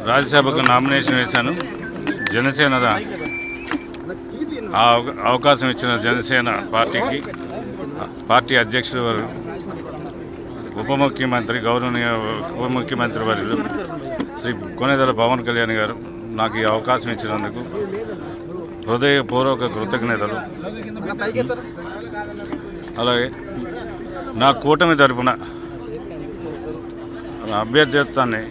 రాజ్యసభకు నామినేషన్ వేశాను. జనసేన అవకాశం ఇచ్చిన జనసేన పార్టీ అధ్యక్షుడు వారు గౌరవనీయ ఉప ముఖ్యమంత్రి వర్యులు శ్రీ కొణిదెల పవన్ కళ్యాణ్ గారు నాకు ఈ అవకాశం ఇచ్చినందుకు హృదయపూర్వక కృతజ్ఞతలు. అలాగే నా కూటమి తరపున అభ్యర్థిత్వాన్ని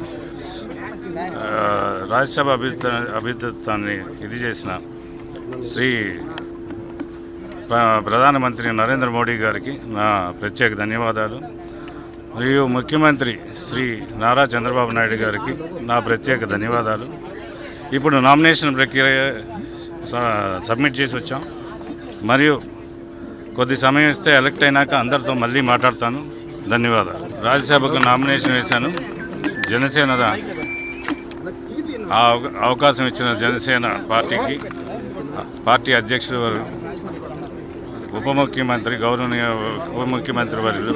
రాజ్యసభ అభ్యర్థిత్వాన్ని ఇది చేసిన శ్రీ ప్రధానమంత్రి నరేంద్ర మోడీ గారికి నా ప్రత్యేక ధన్యవాదాలు. మరియు ముఖ్యమంత్రి శ్రీ నారా చంద్రబాబు నాయుడు గారికి నా ప్రత్యేక ధన్యవాదాలు. ఇప్పుడు నామినేషన్ ప్రక్రియ సబ్మిట్ చేసి వచ్చాం. మరియు కొద్ది సమయం ఇస్తే ఎలక్ట్ అయినాక అందరితో మళ్ళీ మాట్లాడతాను. ధన్యవాదాలు. రాజ్యసభకు నామినేషన్ వేశాను. జనసేన అవకాశం ఇచ్చిన జనసేన పార్టీ అధ్యక్షుడు వారు గౌరవనీయ ఉప ముఖ్యమంత్రి వర్యులు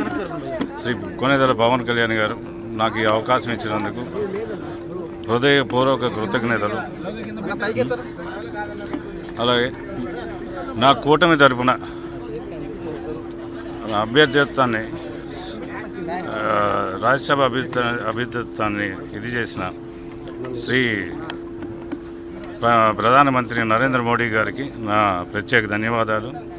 శ్రీ కొణిదెల పవన్ కళ్యాణ్ గారు నాకు ఈ అవకాశం ఇచ్చినందుకు హృదయపూర్వక కృతజ్ఞతలు. అలాగే నా కూటమి తరపున అభ్యర్థిత్వాన్ని రాజ్యసభ అభ్యర్థిత్వాన్ని ఇది చేసిన శ్రీ ప్రధానమంత్రి నరేంద్ర మోడీ గారికి నా ప్రత్యేక ధన్యవాదాలు.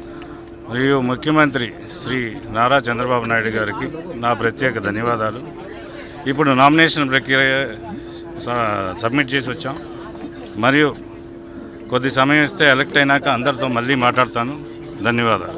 మరియు ముఖ్యమంత్రి శ్రీ నారా చంద్రబాబు నాయుడు గారికి నా ప్రత్యేక ధన్యవాదాలు. ఇప్పుడు నామినేషన్ ప్రక్రియ సబ్మిట్ చేసి వచ్చాం. మరియు కొద్ది సమయం ఇస్తే ఎలక్ట్ అయినాక అందరితో మళ్ళీ మాట్లాడతాను. ధన్యవాదాలు.